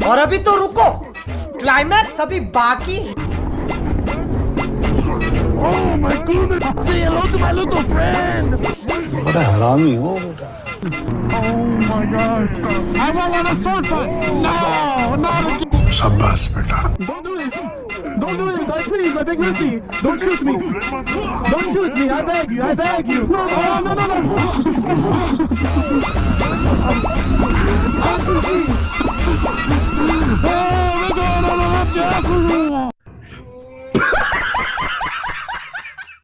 और अभी तो रुको, क्लाइमैक्स अभी बाकी है। Oh my goodness! Say hello to my little friend! बड़ा हरामी हो बेटा। Oh my gosh! I want a sword fight! No! Not again! शाबाश बेटा। Don't do it! Don't do it! Please, I beg mercy! Don't shoot me! Don't shoot me! I beg you! I beg you! No! No! No! No! No!